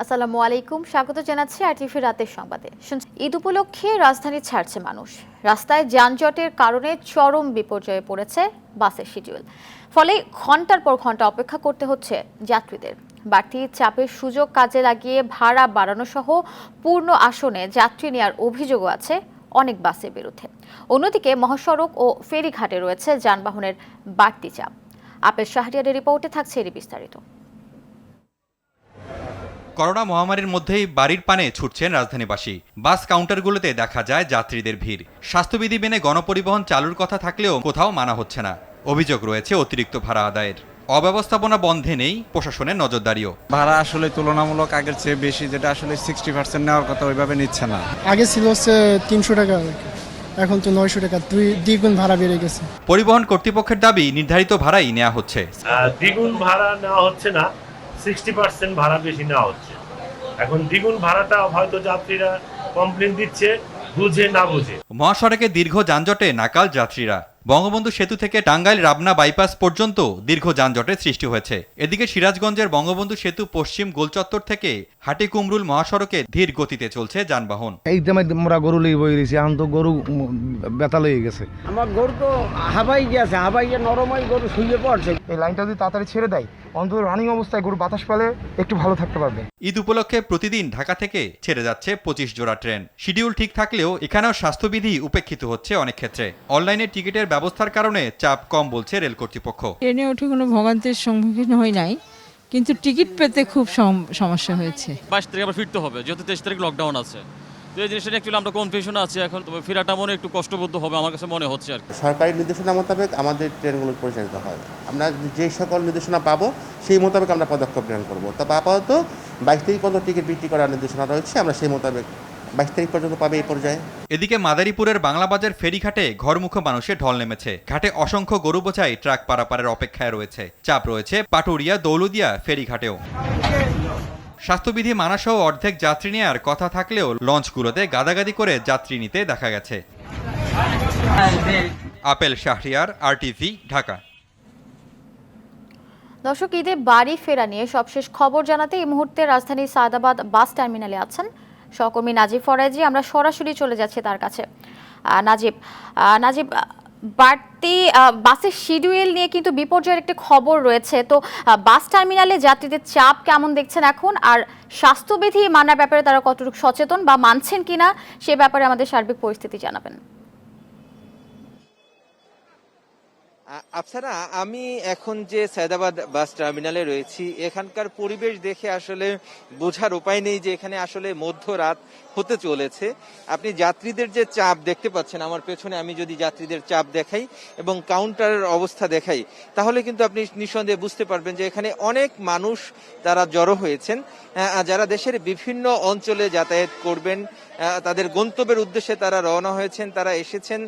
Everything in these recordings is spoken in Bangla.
আসসালামু আলাইকুম, স্বাগত জানাচ্ছি আরটিভি রাতের সংবাদে। ঈদ উপলক্ষে রাজধানী ছাড়ছে মানুষ। রাস্তায় যানজটের কারণে চরম বিপর্যয়ে পড়েছে বাসের শিডিউল। ফলে ঘন্টার পর ঘন্টা অপেক্ষা করতে হচ্ছে যাত্রীদের। বাড়তি চাপের সুযোগ কাজে লাগিয়ে ভাড়া বাড়ানো সহ পূর্ণ আসনে যাত্রী নেওয়ার অভিযোগও আছে অনেক বাসের বিরুদ্ধে। অন্যদিকে মহাসড়ক ও ফেরিঘাটে রয়েছে যানবাহনের বাড়তি চাপ। আপেল শাহরিয়ারের রিপোর্টে থাকছে এর বিস্তারিত। করোনা মহামারীর মধ্যেই বাড়ির পানে ছুটছেন রাজধানীবাসী। বাস কাউন্টারগুলোতে দেখা যায় যাত্রীদের ভিড়। স্বাস্থ্যবিধি মেনে গণপরিবহন চালুর কথা থাকলেও কোথাও মানা হচ্ছে না। অভিযোগ রয়েছে অতিরিক্ত ভাড়া আদায়ের। অব্যবস্থাপনা বন্ধে নেই প্রশাসনের নজরদারিও। ভাড়া আসলে তুলনামূলক আগের চেয়ে বেশি, যেটা আসলে 60% নেওয়ার কথা ওইভাবে নিচ্ছে না। আগে ছিল হচ্ছে 300 টাকা, এখন তো 900 টাকা, দ্বিগুণ ভাড়া বেড়ে গেছে। পরিবহন কর্তৃপক্ষের দাবি নির্ধারিত ভাড়াই নেওয়া হচ্ছে। দ্বিগুণ ভাড়া নেওয়া হচ্ছে না, 60% ভাড়া বেশি নেওয়া হচ্ছে। এখন দ্বিগুণ ভাড়াটা হয়তো যাত্রীরা কমপ্লেন দিচ্ছে বুঝে না বুঝে। মহাসড়কে দীর্ঘ যানজটে নাকাল যাত্রীরা। বঙ্গবন্ধু সেতু থেকে টাঙ্গাইল রাবনা বাইপাস পর্যন্ত দীর্ঘ যানজটের সৃষ্টি হয়েছে। এদিকে সিরাজগঞ্জের বঙ্গবন্ধু সেতু পশ্চিম গোলচত্বর থেকে হাটি কুমরুল মহাসড়কে ধীর গতিতে চলছে যানবাহন। এই আমরা গরু লই বই রয়েছি, এখন তো গরু ব্যথা লেগে গেছে। আমার গরু তো হাবাই গেছে, হাবাই গিয়ে নরমাই গরু শুয়ে পড়ছে। এই লাইনটা যদি তাড়াতাড়ি ছেড়ে দেয়, অন্তত রানিং অবস্থায় গরু বাতাস পেলে একটু ভালো থাকতে পারবে। ঈদ উপলক্ষে প্রতিদিন ঢাকা থেকে ছেড়ে যাচ্ছে 25 জোড়া ট্রেন। শিডিউল ঠিক থাকলেও এখানেও স্বাস্থ্যবিধি উপেক্ষিত হচ্ছে অনেক ক্ষেত্রে। অনলাইনে টিকিটের ব্যবস্থার কারণে চাপ কম বলছে রেল কর্তৃপক্ষ। ট্রেনে উঠে কোনো ভোগান্তির সম্মুখীন হই নাই, কিন্তু টিকিট পেতে খুব সমস্যা হয়েছে। 22 তারিখে আবার ফিরতে হবে, যেহেতু 23 তারিখ লকডাউন আছে। তো এই জিনিসটা অ্যাকচুয়ালি আমরা কনফিউশনে আছি এখন। তবে ফেরাটা মনে একটু কষ্টবোধ হবে আমার কাছে মনে হচ্ছে আর কি। সরকারি নির্দেশনা মোতাবেক আমাদের ট্রেনগুলো পরিচালিত হয়। আমরা যে সকল নির্দেশনা পাবো সেই মোতাবেক আমরা পদক্ষেপ গ্রহণ করবো। তবে আপাতত 22 তারিখ পর্যন্ত টিকিট বিক্রি করার নির্দেশনা রয়েছে, আমরা সেই মোতাবেক 22 তারিখ পর্যন্ত পাবে এই পর্যায়ে। এদিকে মাদারীপুরের বাংলাবাজার ফেরিঘাটে ঘরমুখো মানুষের ঢল নেমেছে। ঘাটে অসংখ্য গরু বোঝাই ট্রাক পারাপারের অপেক্ষায় রয়েছে। চাপ রয়েছে পাটুরিয়া দৌলদিয়া ফেরিঘাটেও। স্বাস্থ্যবিধি মানাসহ অর্ধেক যাত্রী নেওয়ার কথা থাকলেও লঞ্চগুলোতে গাদাগাদি করে যাত্রী নিতে দেখা গেছে। Apple Shahriar, RTV, Dhaka. দর্শক, ঈদে বাড়ি ফেরা নিয়ে সবশেষ খবর জানাতে এই মুহূর্তে রাজধানীর সায়দাবাদ বাস টার্মিনালে আছেন সহকর্মী নাজিব ফরাজি। আমরা সরাসরি চলে যাচ্ছি তার কাছে। নাজিব, বাড়তি বাসের শিডিউল নিয়ে কিন্তু বিপর্যয়ের একটি খবর রয়েছে। তো বাস টার্মিনালে যাত্রীদের চাপ কেমন দেখছেন এখন, আর স্বাস্থ্যবিধি মানার ব্যাপারে তারা কতটুকু সচেতন বা মানছেন কিনা সে ব্যাপারে আমাদের সার্বিক পরিস্থিতি জানাবেন। আফসানা, আমি এখন যে সায়দাবাদ বাস টার্মিনালে রয়েছি, এখানকার পরিবেশ দেখে আসলে বোঝার উপায় নেই যে এখানে আসলে মধ্যরাত হতে চলেছে। আপনি যাত্রীদের যে চাপ দেখতে পাচ্ছেন আমার পেছনে, আমি যদি যাত্রীদের চাপ দেখাই এবং কাউন্টারের অবস্থা দেখাই, তাহলে কিন্তু আপনি নিঃসন্দেহে বুঝতে পারবেন যে এখানে অনেক মানুষ তারা জড়ো হয়েছেন, যারা দেশের বিভিন্ন অঞ্চলে যাতায়াত করবেন, তাদের গন্তব্যের উদ্দেশ্যে তারা রওনা হয়েছেন, তারা এসেছেন,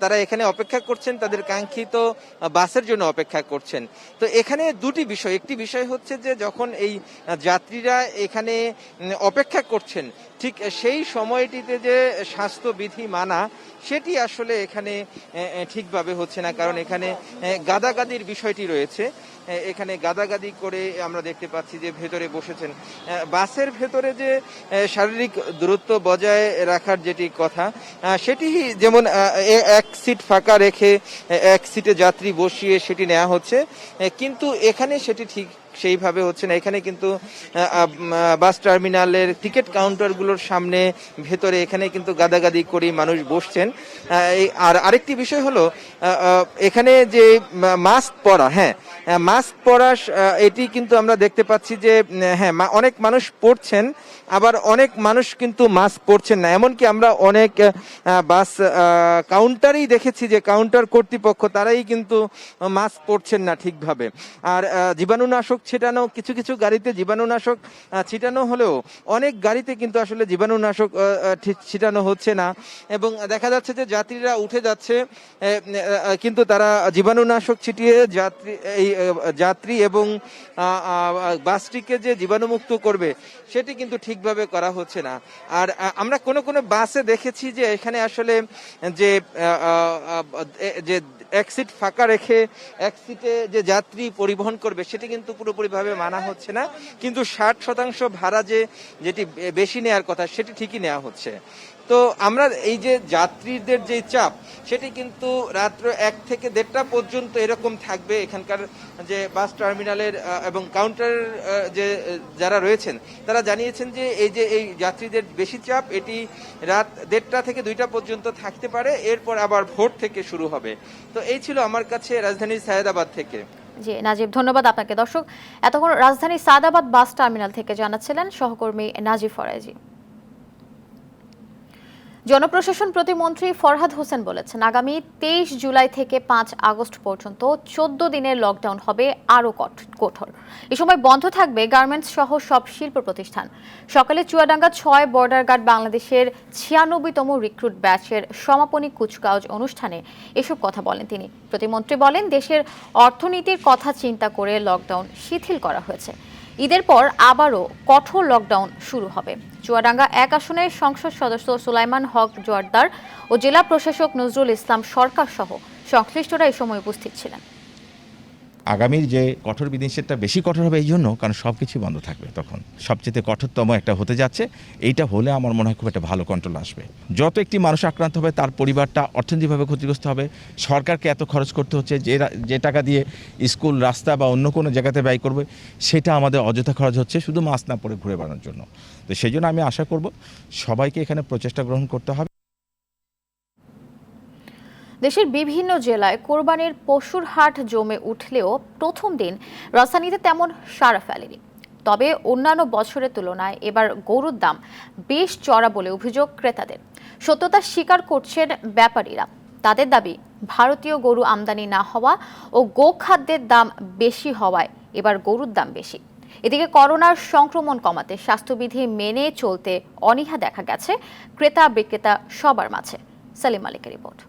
তারা এখানে অপেক্ষা করছেন, তাদের কাঙ্ক্ষিত বাসের জন্য অপেক্ষা করছেন। তো এখানে দুটি বিষয়, একটি বিষয় হচ্ছে যে যখন এই যাত্রীরা এখানে অপেক্ষা করছেন ঠিক সেই সময়টিতে যে স্বাস্থ্যবিধি মানা, সেটি আসলে এখানে ঠিকভাবে হচ্ছে না, কারণ এখানে গাদাগাদির বিষয়টি রয়েছে। এখানে গাদাগাদি করে আমরা দেখতে পাচ্ছি যে ভেতরে বসেছেন। বাসের ভেতরে যে শারীরিক দূরত্ব বজায় রাখার যেটি কথা, সেটি যেমন এক সিট ফাঁকা রেখে এক সিটে যাত্রী বসিয়ে সেটি নেওয়া হচ্ছে, কিন্তু এখানে সেটি ঠিক সেইভাবে হচ্ছে না। এখানে কিন্তু বাস টার্মিনালের টিকিট কাউন্টারগুলোর সামনে ভেতরে এখানে কিন্তু গাদাগাদি করে মানুষ বসছেন। আর আরেকটি বিষয় হলো এখানে যে মাস্ক পরা, মাস্ক পরা, এটি কিন্তু আমরা দেখতে পাচ্ছি যে অনেক মানুষ পড়ছেন, আবার অনেক মানুষ কিন্তু মাস্ক পরছেন না। এমনকি আমরা অনেক বাস কাউন্টারেই দেখেছি যে কাউন্টার কর্তৃপক্ষ তারাই কিন্তু মাস্ক পরছেন না ঠিকভাবে। আর জীবাণুনাশক ছিটানো, কিছু কিছু গাড়িতে জীবাণুনাশক ছিটানো হলেও অনেক গাড়িতে কিন্তু আসলে জীবাণুনাশক ছিটানো হচ্ছে না, এবং দেখা যাচ্ছে যে যাত্রীরা উঠে যাচ্ছে কিন্তু তারা জীবাণুনাশক ছিটিয়ে যাত্রী এবং বাসটিকে যে জীবাণুমুক্ত করবে সেটি কিন্তু ঠিকভাবে করা হচ্ছে না। আর আমরা কোনো বাসে দেখেছি যে এখানে আসলে যে এক সিট ফাঁকা রেখে এক সিটে যে যাত্রী পরিবহন করবে সেটি কিন্তু পুরোপুরিভাবে মানা হচ্ছে না, কিন্তু 60% ভাড়া যেটি বেশি নেওয়ার কথা সেটি ঠিকই নেওয়া হচ্ছে। তো আমরা এই যে যাত্রীদের যে চাপ সেটি কিন্তু রাত্র 1 থেকে 1:30টা পর্যন্ত এরকম থাকবে। এখানকার যে বাস টার্মিনালের এবং কাউন্টার যে যারা রয়েছেন তারা জানিয়েছেন যে এই যাত্রীদের বেশি চাপ এটি রাত 1:30টা থেকে 2টা পর্যন্ত থাকতে পারে, এরপর আবার ভোর থেকে শুরু হবে। তো এই ছিল আমার কাছে রাজধানীর সায়েদাবাদ থেকে। জি নাজিব, ধন্যবাদ আপনাকে। দর্শক, এতক্ষণ রাজধানী সায়েদাবাদ বাস টার্মিনাল থেকে জানাচ্ছিলেন সহকর্মী নাজিব ফরাজি। জনপ্রশাসন প্রতিমন্ত্রী ফরহাদ হোসেন বলেছেন, আগামী 23 জুলাই থেকে 5 আগস্ট পর্যন্ত 14 দিনের লকডাউন হবে আরও কঠোর। এ সময় বন্ধ থাকবে গার্মেন্টস সহ সব শিল্প প্রতিষ্ঠান। সকালে চুয়াডাঙ্গা 6 বর্ডার গার্ড বাংলাদেশের 96তম রিক্রুট ব্যাচের সমাপনী কুচকাওয়াজ অনুষ্ঠানে এসব কথা বলেন তিনি। প্রতিমন্ত্রী বলেন, দেশের অর্থনীতির কথা চিন্তা করে লকডাউন শিথিল করা হয়েছে। ঈদের পর আবারও কঠোর লকডাউন শুরু হবে। চুয়াডাঙ্গা 1 আসনের সংসদ সদস্য সুলাইমান হক জোয়ারদার ও জেলা প্রশাসক নজরুল ইসলাম সরকার সহ সংশ্লিষ্টরা এই সময় উপস্থিত ছিলেন। আগামীর যে কঠোর বিধিনিষেধটা বেশি কঠোর হবে এই জন্য, কারণ সব কিছুই বন্ধ থাকবে, তখন সবচেয়ে কঠোরতম একটা হতে যাচ্ছে। এইটা হলে আমার মনে হয় খুব একটা ভালো কন্ট্রোল আসবে। যত একটি মানুষ আক্রান্ত হবে তার পরিবারটা অর্থনৈতিকভাবে ক্ষতিগ্রস্ত হবে। সরকারকে এত খরচ করতে হচ্ছে, যে টাকা দিয়ে স্কুল, রাস্তা বা অন্য কোনো জায়গাতে ব্যয় করবে সেটা আমাদের অযথা খরচ হচ্ছে শুধু মাস্ক না পরে ঘুরে বেড়ানোর জন্য। তো সেই জন্য আমি আশা করব সবাইকে এখানে প্রচেষ্টা গ্রহণ করতে হবে। দেশের বিভিন্ন জেলায় কোরবানির পশুর হাট জমে উঠলেও প্রথম দিন রাজধানীতে তেমন সাড়া ফেলেনি। তবে অন্যান্য বছরের তুলনায় এবার গরুর দাম বেশ চড়া বলে অভিযোগ ক্রেতাদের। সত্যতা স্বীকার করছেন ব্যাপারীরা। তাদের দাবি, ভারতীয় গরু আমদানি না হওয়া ও গোখাদ্যের দাম বেশি হওয়ায় এবার গরুর দাম বেশি। এদিকে করোনার সংক্রমণ কমাতে স্বাস্থ্যবিধি মেনে চলতে অনীহা দেখা গেছে ক্রেতা বিক্রেতা সবার মাঝে। সালিম মালিকের রিপোর্ট।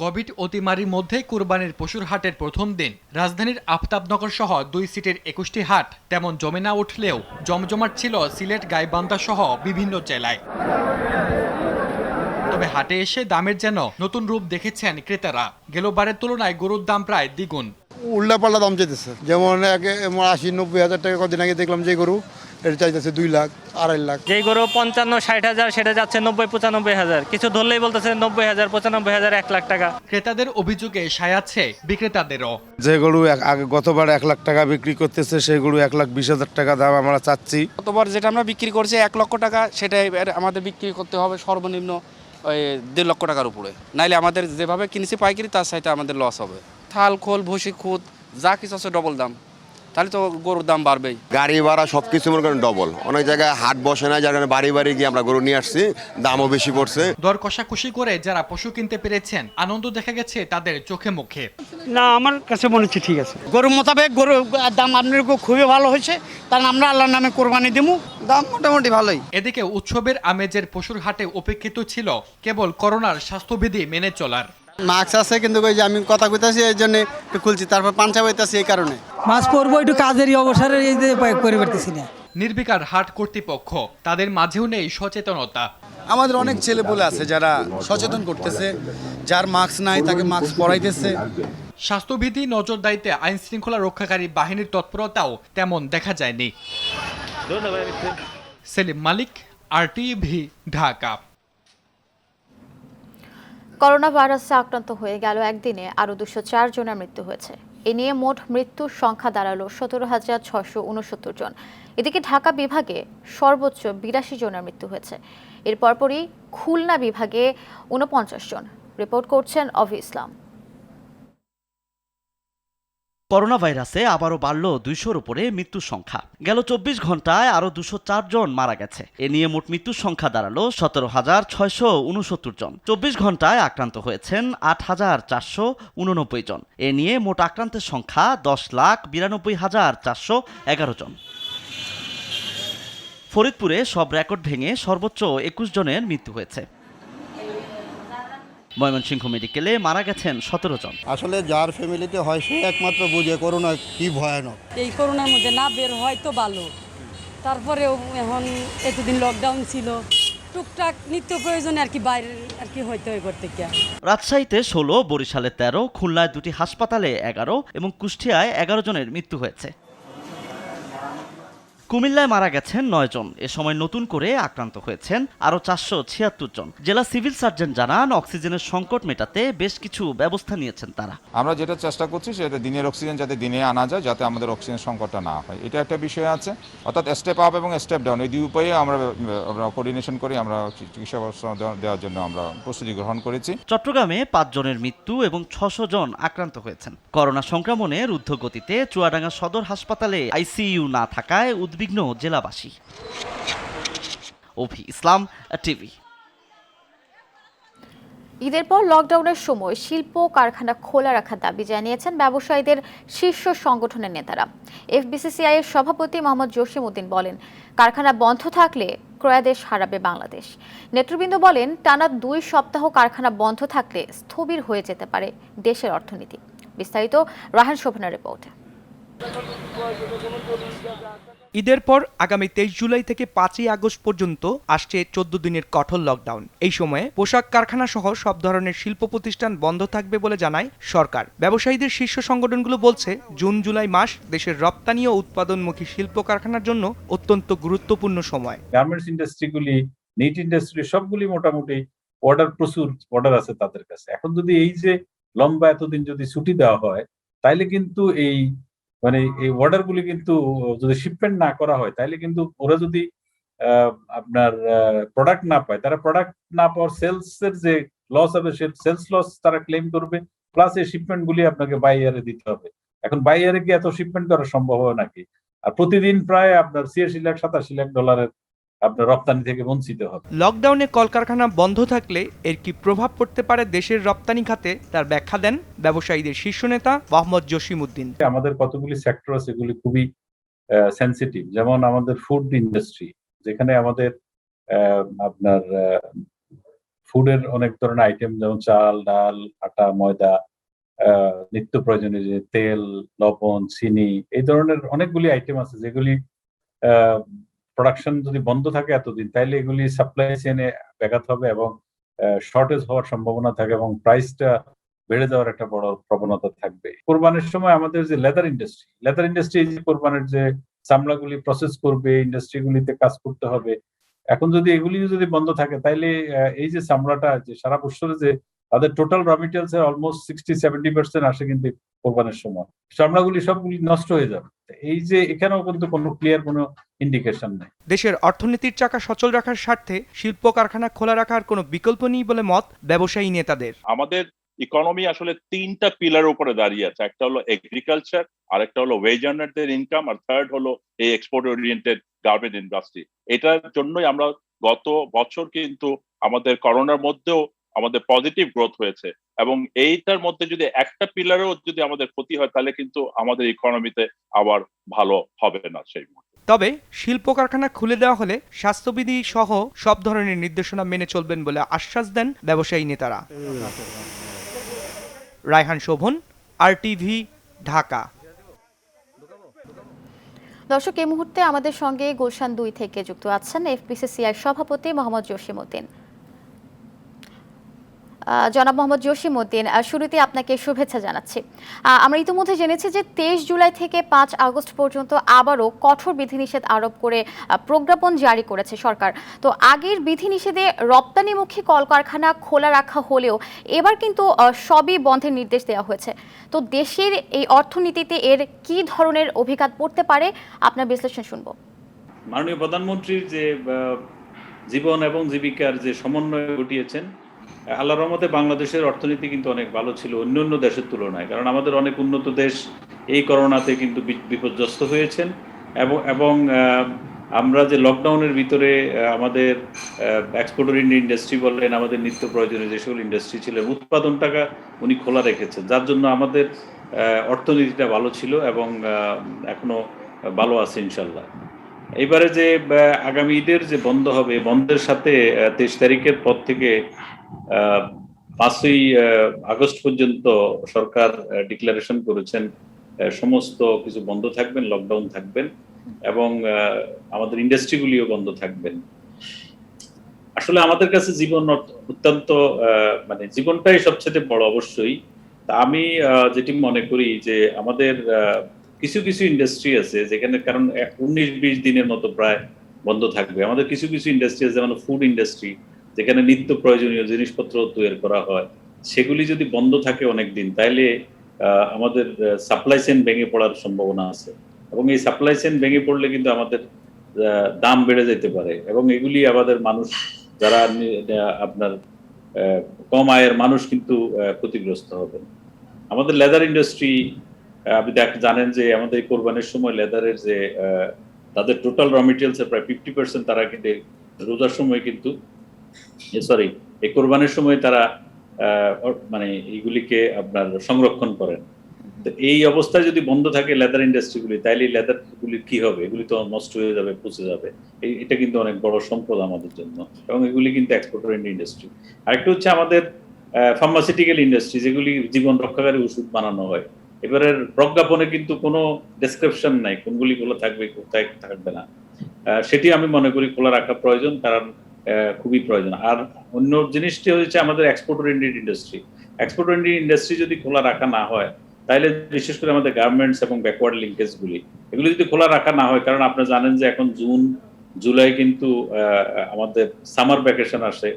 কোভিড অতিমারির মধ্যে কুরবানির পশুর হাটের প্রথম দিন রাজধানীর আফতাবনগর সহ 2 সিটের 21টি হাট তেমন জমে না উঠলেও জমজমাট ছিল সিলেট, গাইবান্ধা সহ বিভিন্ন জেলায়। তবে হাটে এসে দামের যেন নতুন রূপ দেখেছেন ক্রেতারা। গেলবারের তুলনায় গরুর দাম প্রায় দ্বিগুণ। উল্টাপাল্টা দাম চাইতেছে, যেমন 80-90 হাজার টাকা কদিন আগে দেখলাম যে গরু এটা চাইতেছে 2 লাখ, 2.5 লাখ। যেই গরু 55-60 হাজার সেটা যাচ্ছে 90-95 হাজার, কিছু ধরলেই বলতেছে 90 হাজার, 95 হাজার, 1 লাখ টাকা। ক্রেতাদের অভিযোগে সায়াচ্ছে বিক্রেতাদেরও। যে গরু গতবার 1 লাখ টাকা বিক্রি করতেছে সেই গরু 1,20,000 টাকা দাম আমরা চাচ্ছি। গতবার যেটা আমরা বিক্রি করছি 1 লক্ষ টাকা, সেটাই আমাদের বিক্রি করতে হবে সর্বনিম্ন 1.5 লক্ষ টাকার উপরে, নাইলে আমাদের যেভাবে কিনেছি পাইকারি তার সাথে আমাদের লস হবে। থাল, খোল, ভুসি, খুদ যা কিছু আছে ডবল দাম, তাহলে তো গরুর দাম বাড়বেই। গাড়ি ভাড়া সব কিছু মনে করেন ডবল। অনেক জায়গায় হাট বসে না, যার কারণে বাড়ি বাড়ি গিয়ে আমরা গরু নিয়ে আসছি, দামও বেশি পড়ছে। দর কষাকষি করে যারা পশু কিনতে পেরেছেন আনন্দ দেখা গেছে তাদের চোখে মুখে। না, আমার কাছে মনে হচ্ছে ঠিক আছে। গরু মোতাবেক গরু দাম আপনার খুবই ভালো হয়েছে, কারণ আমরা আল্লাহর নামে কোরবানি দেবো, দাম মোটামুটি ভালোই। এদিকে উৎসবের আমেজের পশুর হাটে উপেক্ষিত ছিল কেবল করোনার স্বাস্থ্যবিধি মেনে চলার। মাস্ক আছে কিন্তু ওই যে আমি কথা কইতাছি এই জন্য একটু খুলছি, তারপর পাঞ্চা বইতাছি এই কারণে। মাছ পরবো একটু কাজেরই অবসরে এই যে করে পারতেছি না। নির্বিকার হাট কর্তৃপক্ষ, তাদের মাঝেও নেই সচেতনতা। আমাদের অনেক ছেলে বলে আছে যারা সচেতন করতেছে, যার মাস্ক নাই তাকে মাস্ক পরাইতেছে। স্বাস্থ্যবিধি নজরদারিতে আইন শৃঙ্খলা রক্ষাকারী বাহিনীর তৎপরতাও তেমন দেখা যায়নি। সেলিম মালিক, RTV, ঢাকা। করোনা ভাইরাসে আক্রান্ত হয়ে গেল একদিনে আরও 204 জনের মৃত্যু হয়েছে। এ নিয়ে মোট মৃত্যুর সংখ্যা দাঁড়ালো 17,669 জন। এদিকে ঢাকা বিভাগে সর্বোচ্চ 82 জনের মৃত্যু হয়েছে। এর পরপরই খুলনা বিভাগে 49 জন। রিপোর্ট করছেন অভি ইসলাম। করোনা ভাইরাসে আবারও বাড়ল 200-র উপরে মৃত্যুর সংখ্যা। গেল 24 ঘন্টায় আরও 204 জন মারা গেছে। এ নিয়ে মোট মৃত্যুর সংখ্যা দাঁড়ালো 17,669 জন। 24 ঘন্টায় আক্রান্ত হয়েছেন 8,489 জন। এ নিয়ে মোট আক্রান্তের সংখ্যা 10,92,411 জন। ফরিদপুরে সব রেকর্ড ভেঙে সর্বোচ্চ 21 জনের মৃত্যু হয়েছে। ময়মনসিংহ মেডিকেলে মারা গেছেন 17 জন। আসলে যার ফ্যামিলিতে হয় সে একমাত্র বুঝে করোনা কি ভয়ানক। এই করোনার মধ্যে না বের হয় তো ভালো, তারপরেও এখন এতদিন লকডাউন ছিল, টুকটাক নিত্য প্রয়োজনে আর কি বাইরে আর কি হইতে হয় করতে গিয়া। রাজশাহীতে ১৬, বরিশালে ১৩, খুলনায় ২টি হাসপাতালে ১১ এবং কুষ্টিয়ায় ১১ জনের মৃত্যু হয়েছে। কুমিল্লায় মারা গেছেন ৯ জন। এ সময় নতুন করে আক্রান্ত হয়েছেন আরও ৪৭৬ জন। জেলা সিভিল সার্জন জানান, অক্সিজেনের সংকট মেটাতে বেশ কিছু ব্যবস্থা নিয়েছেন তারা। আমরা যেটা চেষ্টা করছি সেটা দিনের অক্সিজেন যাতে দিনে আনা যায়, যাতে আমাদের অক্সিজেন সংকটটা না হয়, এটা একটা বিষয় আছে। অর্থাৎ স্টেপ আপ এবং স্টেপ ডাউন এই দুই উপায়ে আমরা কোঅর্ডিনেশন করে আমরা চিকিৎসা ব্যবস্থা দেওয়ার জন্য আমরা প্রস্তুতি গ্রহণ করেছি। চট্টগ্রামে ৫ জনের মৃত্যু এবং ৬০০ জন আক্রান্ত হয়েছেন। করোনা সংক্রমণের ঊর্ধ্বগতিতে চুয়াডাঙ্গা সদর হাসপাতালে আইসিইউ না থাকায় উদ্বিগ্ন জেলাবাসী। অভি ইসলাম, টিভি। ঈদের পর লকডাউনের সময় শিল্প কারখানা খোলা রাখার দাবি জানিয়েছেন ব্যবসায়ীদের শীর্ষ সংগঠনের নেতারা। এফবিসিসিআই এর সভাপতি মোহাম্মদ জসিম উদ্দিন বলেন, কারখানা বন্ধ থাকলে ক্রয়াদেশ হারাবে বাংলাদেশ। নেতৃবৃন্দ বলেন, টানা ২ সপ্তাহ কারখানা বন্ধ থাকলে স্থবির হয়ে যেতে পারে দেশের অর্থনীতি। বিস্তারিত রাহান শোভনার রিপোর্ট। ঈদের পর আগামী ২৩ জুলাই থেকে ৫ই আগস্ট পর্যন্ত আসছে ১৪ দিনের কঠোর লকডাউন। এই সময়ে পোশাক কারখানা সহ সব ধরনের শিল্প প্রতিষ্ঠান বন্ধ থাকবে বলে জানায় সরকার। ব্যবসায়ীদের শীর্ষ সংগঠনগুলো বলছে, জুন জুলাই মাস দেশের রপ্তানি ও উৎপাদনমুখী শিল্প কারখানার জন্য অত্যন্ত গুরুত্বপূর্ণ সময়। গার্মেন্টস ইন্ডাস্ট্রিগুলি, নিট ইন্ডাস্ট্রি সবগুলি মোটামুটি প্রচুর অর্ডার আছে তাদের কাছে। এখন যদি এই যে লম্বা এতদিন যদি ছুটি দেওয়া হয়, তাইলে কিন্তু এই অর্ডার গুলি কিন্তু যদি শিপমেন্ট না করা হয়, তাহলে কিন্তু ওরা যদি আপনার প্রোডাক্ট না পায়, তারা প্রোডাক্ট না পাওয়ার সেলস এর যে লস হবে, সে সেলস লস তারা ক্লেম করবে, প্লাস এই শিপমেন্ট গুলি আপনাকে বাইয়ারে দিতে হবে। এখন বাইয়ারে কি এত শিপমেন্ট করা সম্ভব হবে নাকি? আর প্রতিদিন প্রায় আপনার ৮৬ লাখ ৮৭ লাখ ডলারের আপনার রপ্তানি থেকে বঞ্চিত হবে। লকডাউনে কলকারখানা বন্ধ থাকলে এর কি প্রভাব পড়তে পারে দেশের রপ্তানি খাতে, তার ব্যাখ্যা দেন ব্যবসায়ীদের শীর্ষ নেতা মোহাম্মদ জসিম উদ্দিন। আমাদের কতগুলি সেক্টর আছে, এগুলি খুবই সেনসিটিভ। যেমন আমাদের ফুড ইন্ডাস্ট্রি, যেখানে আমাদের আপনার ফুডের অনেক ধরনের আইটেম, যেমন চাল, ডাল, আটা, ময়দা, নিত্য প্রয়োজনীয় যে তেল, লবণ, চিনি, এই ধরনের অনেকগুলি আইটেম আছে যেগুলি প্রোডাকশন যদি বন্ধ থাকে এতদিন, তাইলে এগুলি সাপ্লাই চেইনে ব্যাঘাত হবে এবং শর্টেজ হওয়ার সম্ভাবনা থাকে এবং প্রাইসটা বেড়ে যাওয়ার একটা বড় প্রবণতা থাকবে। কোরবানির সময় আমাদের যে লেদার ইন্ডাস্ট্রি যে কোরবানির যে চামড়াগুলি প্রসেস করবে, ইন্ডাস্ট্রিগুলিতে কাজ করতে হবে। এখন যদি এগুলি যদি বন্ধ থাকে, তাইলে এই যে চামড়াটা যে সারা বছরে যে তাদের টোটাল র মেটেরিয়ালস এর অলমোস্ট 60-70% আসে কিন্তু কোরবানির সময়, চামড়াগুলি সবগুলি নষ্ট হয়ে যাবে। এই যে এখানেও কিন্তু কোনো ক্লিয়ার কোনো ইন্ডিকেশন নেই। দেশের অর্থনীতির চাকা সচল রাখার স্বার্থে শিল্প কারখানা খোলা রাখার কোনো বিকল্প নেই বলে মত ব্যবসায়ী নেতাদের। আমাদের ইকোনমি আসলে 3টা পিলার উপরে দাঁড়িয়ে আছে। একটা হলো এগ্রিকালচার, আরেকটা হলো ওয়েজ আর্নারদের ইনকাম, আর থার্ড হলো এই এক্সপোর্ট ওরিয়েন্টেড গার্মেন্ট ইন্ডাস্ট্রি। এটার জন্যই আমরা গত বছর কিন্তু আমাদের করোনার মধ্যেও আমাদের পজিটিভ গ্রোথ হয়েছে, এবং এইটার মধ্যে যদি একটা পিলারও যদি আমাদের ক্ষতি হয়, তাহলে কিন্তু আমাদের ইকোনমিতে আবার ভালো হবে না সেই মুহূর্তে। তবে শিল্প কারখানা খুলে দেওয়া হলে স্বাস্থ্যবিধি সহ সব ধরনের নির্দেশনা মেনে চলবেন বলে আশ্বাস দেন ব্যবসায়ী নেতারা। রায়হান শোভন, RTV, ঢাকা। দর্শক, এই মুহূর্তে আমাদের সঙ্গে গুলশান 2 থেকে যুক্ত আছেন এফবিসিসিআই সভাপতি মোহাম্মদ জসিম উদ্দিন। জনাব মোহাম্মদ জসিম উদ্দিন, শুরুতে আপনাকে শুভেচ্ছা জানাচ্ছি। আমরা ইতিমধ্যে জেনেছি যে 23 জুলাই থেকে 5 আগস্ট পর্যন্ত আবারও কঠোর বিধিনিষেধ আরোপ করে প্রজ্ঞাপন জারি করেছে সরকার। তো আগের বিধিনিষেধে রপ্তানিমুখী কলকারখানা খোলা রাখা হলেও এবার কিন্তু সবই বন্ধের নির্দেশ দেওয়া হয়েছে। তো দেশের এই অর্থনীতিতে এর কি ধরনের অভিঘাত পড়তে পারে, আপনার বিশ্লেষণ শুনব। মাননীয় প্রধানমন্ত্রীর যে জীবন এবং জীবিকার যে সমন্বয় ঘটিয়েছেন, আল্লাহর রহমতে বাংলাদেশের অর্থনীতি কিন্তু অনেক ভালো ছিল অন্যান্য দেশের তুলনায়। কারণ আমাদের অনেক উন্নত দেশ এই করোনাতে কিন্তু বিপর্যস্ত হয়েছেন, এবং আমরা যে লকডাউনের ভিতরে আমাদের এক্সপোর্ট ওরিয়েন্টেড ইন্ডাস্ট্রি বলেন, আমাদের নিত্য প্রয়োজনীয় যে সকল ইন্ডাস্ট্রি ছিল, উৎপাদনটাকে উনি খোলা রেখেছেন, যার জন্য আমাদের অর্থনীতিটা ভালো ছিল এবং এখনো ভালো আছে ইনশাল্লাহ। এবারে যে আগামী ঈদের যে বন্ধ হবে, বন্ধের সাথে 23 তারিখের পর থেকে 5ই আগস্ট পর্যন্ত সরকার ডিক্লারেশন করেছেন সমস্ত কিছু বন্ধ থাকবেন, লকডাউন থাকবেন এবং আমাদের ইন্ডাস্ট্রিগুলিও বন্ধ থাকবেন। আসলে আমাদের কাছে জীবন অত্যন্ত মানে জীবনটাই সবচেয়ে বড় অবশ্যই। তা আমি যেটি মনে করি যে আমাদের কিছু কিছু ইন্ডাস্ট্রি আছে যেখানে, কারণ 19-20 দিনের মতো প্রায় বন্ধ থাকবে। আমাদের কিছু কিছু ইন্ডাস্ট্রি আছে, যেমন ফুড ইন্ডাস্ট্রি, যেখানে নিত্য প্রয়োজনীয় জিনিসপত্র তৈরি করা হয়, সেগুলি যদি বন্ধ থাকে অনেকদিন, তাহলে আমাদের সাপ্লাই চেইন ভেঙে পড়ার সম্ভাবনা আছে। এবং এই সাপ্লাই চেইন ভেঙে পড়লে কিন্তু আমাদের দাম বেড়ে যেতে পারে, এবং এগুলি আমাদের মানুষ যারা আপনার কম আয়ের মানুষ কিন্তু ক্ষতিগ্রস্ত হবেন। আমাদের লেদার ইন্ডাস্ট্রি, আপনি জানেন যে আমাদের কোরবানির সময় লেদারের যে তাদের টোটাল র মেটেরিয়ালসের প্রায় 50% তারা কিন্তু রোজার সময় কিন্তু সরি এই কোরবানির সময় তারা মানে এইগুলিকে আপনার সংরক্ষণ করেন। তো এই অবস্থায় যদি বন্ধ থাকে লেদার ইন্ডাস্ট্রিগুলি, তাইলে লেদার গুলি কি হবে? এগুলি তো নষ্ট হয়ে যাবে, পচে যাবে। এটা কিন্তু অনেক বড় সম্পদ আমাদের জন্য, এবং এগুলি কিন্তু এক্সপোর্ট ওরিয়েন্টেড ইন্ডাস্ট্রি। আরেকটা হচ্ছে আমাদের ফার্মাসিউটিক্যাল ইন্ডাস্ট্রি, যেগুলি জীবন রক্ষাকারী ওষুধ বানানো হয়। এবারের প্রজ্ঞাপনে কিন্তু কোনো ডেসক্রিপশন নাই কোনগুলি গুলো থাকবে, কোথায় থাকবে না। সেটি আমি মনে করি খোলা রাখা প্রয়োজন, কারণ খুবই প্রয়োজন। আর অন্য জিনিসটি হচ্ছে আমাদের export oriented industry. Export oriented industry যদি খোলা রাখা না হয়, তাহলে বিশেষ করে আমাদের গার্মেন্টস এবং ব্যাকওয়ার্ড লিঙ্কেজগুলি, এগুলো যদি খোলা রাখা না হয়, কারণ আপনারা জানেন যে এখন জুন জুলাই কিন্তু আমাদের সামার ভ্যাকেশন আসে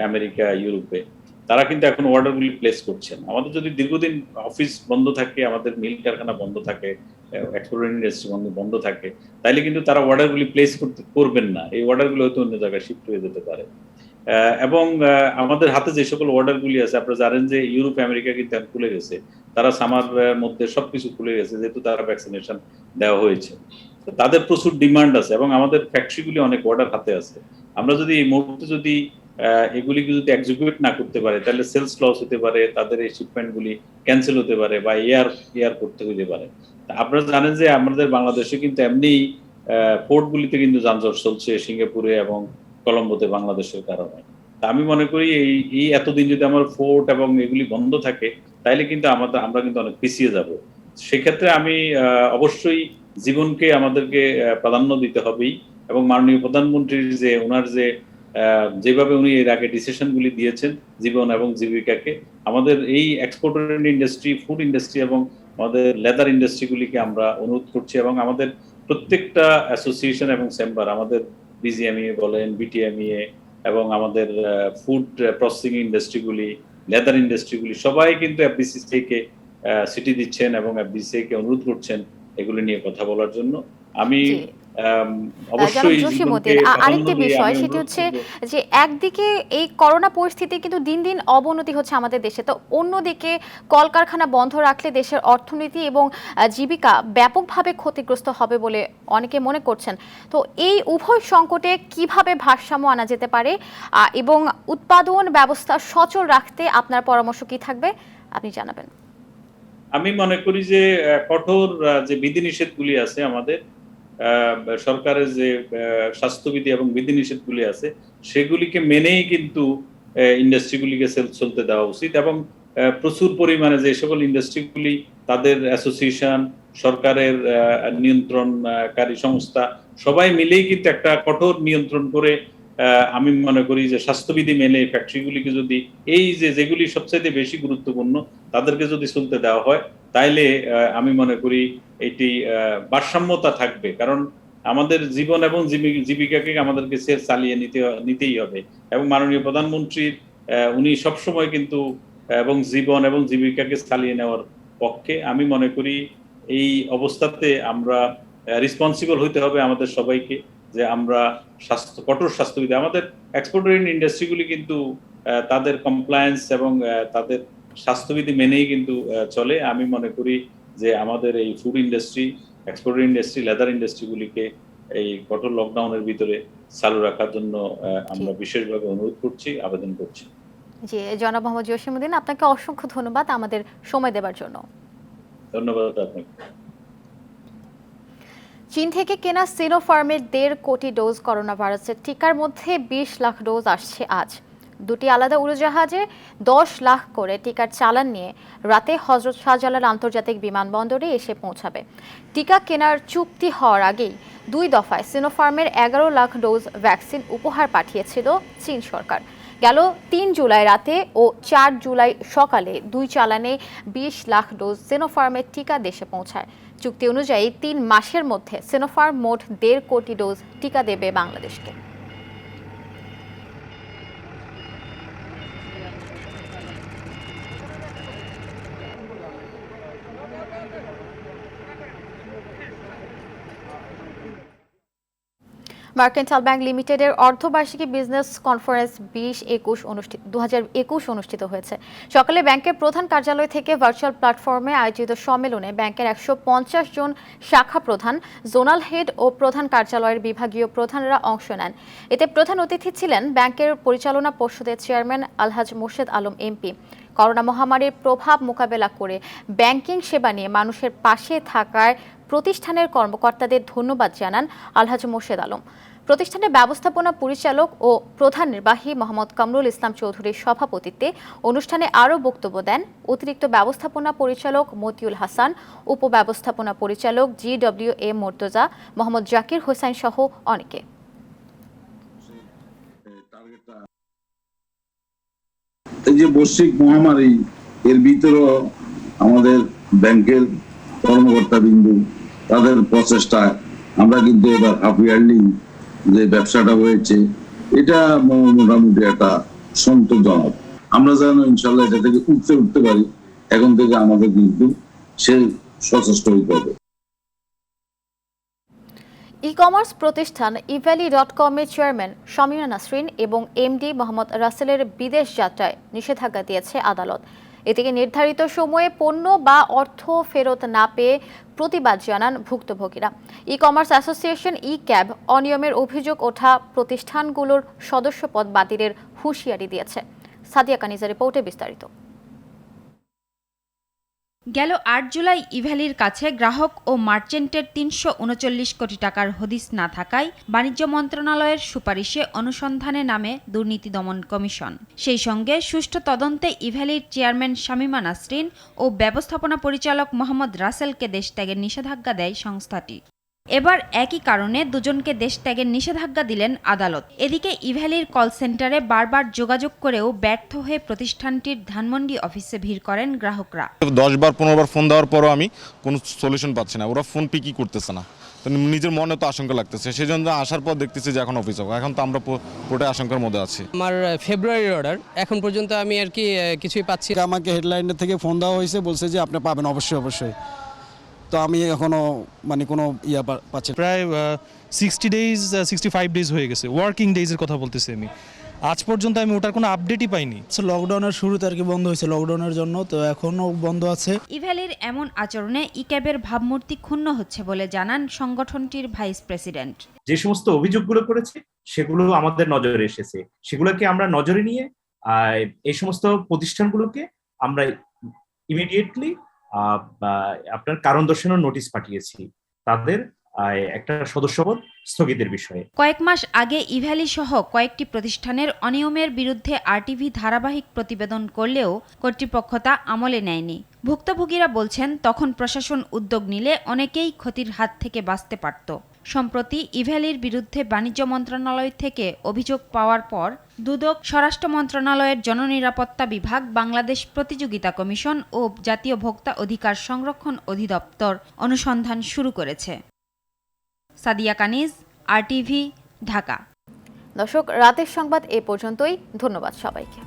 আমেরিকা, ইউরোপে। তারা কিন্তু এখন অর্ডারগুলি প্লেস করছেন। আমাদের যদি দীর্ঘদিন অফিস বন্ধ থাকে, আমাদের মিল কারখানা বন্ধ থাকে, এক্সপোর্ট ইন্ডাস্ট্রি বন্ধ থাকে, তাইলে কিন্তু তারা অর্ডারগুলি প্লেস করবেন না। এই অর্ডারগুলো হয়তো অন্য জায়গায় শিফট হয়ে যেতে পারে। এবং আমাদের হাতে যে সকল অর্ডারগুলি আছে, আপনারা জানেন যে ইউরোপ, আমেরিকা কিন্তু খুলে গেছে। তারা সামার মধ্যে সবকিছু খুলে গেছে, যেহেতু তারা ভ্যাকসিনেশন দেওয়া হয়েছে। তাদের প্রচুর ডিমান্ড আছে, এবং আমাদের ফ্যাক্টরিগুলি অনেক অর্ডার হাতে আছে। আমরা যদি এই মুহূর্তে যদি এগুলিকে যদি এক্সিকিউট না করতে পারে, তাহলে সেলস লস হতে পারে, তাদের এই শিপমেন্টগুলি ক্যান্সেল হতে পারে, বা এয়ার করতে হতে পারে। আপনারা জানেন যে আমাদের বাংলাদেশে কিন্তু এমনি পোর্টগুলিতে কিন্তু যানজট চলছে, সিঙ্গাপুরে এবং কলম্বোতে বাংলাদেশের কারণে। তা আমি মনে করি এই এতদিন যদি আমার পোর্ট এবং এগুলি বন্ধ থাকে, তাহলে কিন্তু আমরা কিন্তু অনেক পিছিয়ে যাব। সেক্ষেত্রে আমি অবশ্যই জীবনকে আমাদেরকে প্রাধান্য দিতে হবেই, এবং মাননীয় প্রধানমন্ত্রীর যে ওনার যেভাবে উনি এর আগে ডিসিশনগুলি দিয়েছেন জীবন এবং জীবিকাকে, আমাদের এই এক্সপোর্ট ইন্ডাস্ট্রি, ফুড ইন্ডাস্ট্রি এবং আমাদের লেদার ইন্ডাস্ট্রিগুলিকে আমরা অনুরোধ করছি, এবং আমাদের প্রত্যেকটা অ্যাসোসিয়েশন এবং চেম্বার, আমাদের বিজিএমইএ বলেন, বিটিএমইএ, এবং আমাদের ফুড প্রসেসিং ইন্ডাস্ট্রিগুলি, লেদার ইন্ডাস্ট্রিগুলি, সবাই কিন্তু এফবিসিসিআইকে সিটি দিচ্ছেন এবং এফবিসিসিআইকে অনুরোধ করছেন এগুলি নিয়ে কথা বলার জন্য। আমি অবশ্যই আরেকটি বিষয়, সেটি হচ্ছে যে একদিকে এই করোনা পরিস্থিতি কিন্তু দিন দিন অবনতি হচ্ছে আমাদের দেশে, তো অন্যদিকে কলকারখানা বন্ধ রাখলে দেশের অর্থনীতি এবং জীবিকা ব্যাপকভাবে ক্ষতিগ্রস্ত হবে বলে অনেকে মনে করছেন। তো এই উভয় সংকটে কিভাবে ভারসাম্য আনা যেতে পারে, এবং উৎপাদন ব্যবস্থা সচল রাখতে আপনার পরামর্শ কি থাকবে, আপনি জানাবেন। আমি মনে করি যে কঠোর যে বিধিনিষেধগুলি আছে, আমাদের সরকারের যে স্বাস্থ্যবিধি এবং বিধিনিষেধগুলি আছে, সেগুলিকে মেনেই কিন্তু ইন্ডাস্ট্রিগুলিকে চলতে দেওয়া উচিত। এবং প্রচুর পরিমাণে যে সকল ইন্ডাস্ট্রিগুলি, তাদের অ্যাসোসিয়েশন, সরকারের নিয়ন্ত্রণকারী সংস্থা, সবাই মিলেই কিন্তু একটা কঠোর নিয়ন্ত্রণ করে, আমি মনে করি যে স্বাস্থ্যবিধি মেনে ফ্যাক্টরিগুলিকে যদি যেগুলি সবচেয়ে বেশি গুরুত্বপূর্ণ, তাদেরকে যদি চলতে দেওয়া হয়, তাইলে আমি মনে করি এটি ভারসাম্যতা থাকবে। কারণ আমাদের জীবন এবং জীবিকাকে আমাদেরকে চালিয়ে নিতেই হবে, এবং মাননীয় প্রধানমন্ত্রীর উনি সবসময় কিন্তু এবং জীবন এবং জীবিকাকে চালিয়ে নেওয়ার পক্ষে। আমি মনে করি এই অবস্থাতে আমরা রেসপন্সিবল হইতে হবে আমাদের সবাইকে, যে আমরা কঠোর স্বাস্থ্যবিধি, আমাদের এক্সপোর্ট ওরিয়েন্টেড ইন্ডাস্ট্রিগুলি কিন্তু তাদের কমপ্লায়েন্স এবং তাদের স্বাস্থ্যবিধি মেনেই কিন্তু চলে। আমি মনে করি যে আমাদের এই food industry, export industry, leather ইন্ডাস্ট্রিগুলিকে এই কঠোর লকডাউনের ভিতরে চালু রাখার জন্য আমরা বিশেষভাবে অনুরোধ করছি, আবেদন করছি। জি, জনাব মোহাম্মদ জসিমউদ্দিন, আপনাকে অসংখ্য ধন্যবাদ আমাদের সময় দেওয়ার জন্য। ধন্যবাদ আপনাকে। চীন থেকে কেনা সিনোফার্মের 1.5 কোটি ডোজ করোনা ভাইরাসের টিকার মধ্যে 20 লাখ ডোজ আসছে আজ। দুটি আলাদা উড়োজাহাজে 10 লাখ করে টিকার চালান নিয়ে রাতে হযরত শাহজালাল আন্তর্জাতিক বিমানবন্দরে এসে পৌঁছাবে। টিকা কেনার চুক্তি হওয়ার আগেই 2 দফায় সিনোফার্মের 11 লাখ ডোজ ভ্যাকসিন উপহার পাঠিয়েছিল চীন সরকার। গেল 3 জুলাই রাতে ও 4 জুলাই সকালে 2 চালানে 20 লাখ ডোজ সিনোফার্মের টিকা দেশে পৌঁছায়। চুক্তি অনুযায়ী 3 মাসের মধ্যে সিনোফার্ম মোট 1.5 কোটি ডোজ টিকা দেবে বাংলাদেশকে। মার্কেন্টাইল ব্যাংক লিমিটেডের অর্ধবার্ষিকী বিজনেস কনফারেন্স 2021 অনুষ্ঠিত হয়েছে। সকালে ব্যাংকের প্রধান কার্যালয় থেকে ভার্চুয়াল প্ল্যাটফর্মে আয়োজিত সম্মেলনে ব্যাংকের 150 জন শাখা প্রধান, জোনাল হেড ও প্রধান কার্যালয়ের বিভাগীয় প্রধানরা অংশ নেন। এতে প্রধান অতিথি ছিলেন ব্যাংকের পরিচালনা পর্ষদের চেয়ারম্যান আলহাজ মোর্শেদ আলম এমপি। করোনা মহামারীর প্রভাব মোকাবেলা করে ব্যাংকিং সেবা নিয়ে মানুষের পাশে থাকার প্রতিষ্ঠানের কর্মকর্তাদের ধন্যবাদ জানান আলহাজ মোর্শেদ আলম। প্রতিষ্ঠানের ব্যবস্থাপনা পরিচালক ও প্রধান নির্বাহী মোহাম্মদ কামরুল ইসলাম চৌধুরীর সভাপতিত্বে অনুষ্ঠানে আরও বক্তব্য দেন অতিরিক্ত ব্যবস্থাপনা পরিচালক মতিউল হাসান, উপব্যবস্থাপনা পরিচালক GWA মুর্তজা, মোহাম্মদ জাকির হোসেন সহ অনেকে। এই যে বৈশ্বিক মহামারী, এর ভিতরেও আমাদের ব্যাংকের কর্মকর্তাবৃন্দু তাদের প্রচেষ্টায় আমরা কিন্তু এবার হাফ ইয়ারলি যে ব্যবসাটা হয়েছে এটা মোটামুটি একটা সন্তোষজনক। আমরা যেন ইনশাল্লাহ এটা থেকে উঠতে পারি, এখন থেকে আমাদের কিন্তু সে সচেষ্ট হইতে হবে। ই-কমার্স প্রতিষ্ঠান eValley.com এর চেয়ারম্যান শামিমা নাসরিন এবং এমডি মোহাম্মদ রাসেলের বিদেশ যাত্রায় নিষেধাজ্ঞা দিয়েছে আদালত। এদিকে নির্ধারিত সময়ে পণ্য বা অর্থ ফেরত না পেয়ে প্রতিবাদ জানান ভুক্তভোগীরা। ই-কমার্স অ্যাসোসিয়েশন ই-ক্যাব অনিয়মের অভিযোগ ওঠা প্রতিষ্ঠানগুলোর সদস্যপদ বাতিলের হুঁশিয়ারি দিয়েছে। সাদিয়া কানিজের রিপোর্টে বিস্তারিত। গেল 8 জুলাই ইভ্যালির কাছে গ্রাহক ও মার্চেন্টের 339 কোটি টাকার হদিস না থাকায় বাণিজ্য মন্ত্রণালয়ের সুপারিশে অনুসন্ধানে নামে দুর্নীতি দমন কমিশন। সেই সঙ্গে সুষ্ঠু তদন্তে ইভ্যালির চেয়ারম্যান শামিমা নাসরিন ও ব্যবস্থাপনা পরিচালক মোহাম্মদ রাসেলকে দেশত্যাগের নিষেধাজ্ঞা দেয় সংস্থাটি। এবার একই কারণে দুজনকে দেশত্যাগের নিষেধাজ্ঞা দিলেন আদালত। এদিকে ইভ্যালির কল সেন্টারে বারবার যোগাযোগ করেও ব্যর্থ হয়ে প্রতিষ্ঠানটির ধানমন্ডি অফিসে ভিড় করেন গ্রাহকরা। 10 বার 15 বার ফোন দেওয়ার পরও আমি কোনো সলিউশন পাচ্ছি না, ওরা ফোন পিকই করতেছে না। তো নিজের মনে তো আশঙ্কা লাগতেছে, সেই জন্য আসার পর দেখতেছি যে এখন অফিস হবে। এখন তো আমরা পুরোটাই আশঙ্কার মধ্যে আছি। আমার ফেব্রুয়ারির অর্ডার, এখন পর্যন্ত আমি আর কি কিছুই পাচ্ছি। আমাকে হেডলাইনের থেকে ফোন দেওয়া হয়েছে, বলছে যে আপনি পাবেন অবশ্যই। তো আমি এখনো কোনো পাচ্ছি। প্রায় 60 ডেজ 65 ডেজ হয়ে গেছে, ওয়ার্কিং ডেজের কথা বলতেছি আমি। আজ পর্যন্ত আমি ওটার কোনো আপডেটই পাইনি। লকডাউনের শুরুতে আর কি বন্ধ হয়েছে, লকডাউনের জন্য, তো এখনো বন্ধ আছে। ইভ্যালির এমন আচরণে ই-ক্যাবের ভাবমূর্তি ক্ষুণ্ণ হচ্ছে বলে জানান সংগঠনটির ভাইস প্রেসিডেন্ট। যে সমস্ত অভিযোগগুলো করেছে সেগুলো আমাদের নজরে এসেছে, সেগুলোকে আমরা নজরে নিয়ে এই সমস্ত প্রতিষ্ঠানগুলোকে আমরা ইমিডিয়েটলি আপনার কারণ দর্শানোর নোটিশ পাঠিয়েছি তাদের একটা সদস্যপদ স্থগিতের বিষয়ে। কয়েক মাস আগে ইভ্যালি সহ কয়েকটি প্রতিষ্ঠানের অনিয়মের বিরুদ্ধে আরটিভি ধারাবাহিক প্রতিবেদন করলেও কর্তৃপক্ষ তা আমলে নেয়নি। ভুক্তভোগীরা বলছেন তখন প্রশাসন উদ্যোগ নিলে অনেকেই ক্ষতির হাত থেকে বাঁচতে পারত। সম্প্রতি ইভ্যালির বিরুদ্ধে বাণিজ্য মন্ত্রণালয় থেকে অভিযোগ পাওয়ার পর দুদক, স্বরাষ্ট্র মন্ত্রণালয়ের জননিরাপত্তা বিভাগ, বাংলাদেশ প্রতিযোগিতা কমিশন ও জাতীয় ভোক্তা অধিকার সংরক্ষণ অধিদপ্তর অনুসন্ধান শুরু করেছে। সাদিয়া কানিজ, RTV, ঢাকা। দর্শক, রাতের সংবাদ এ পর্যন্তই। ধন্যবাদ সবাইকে।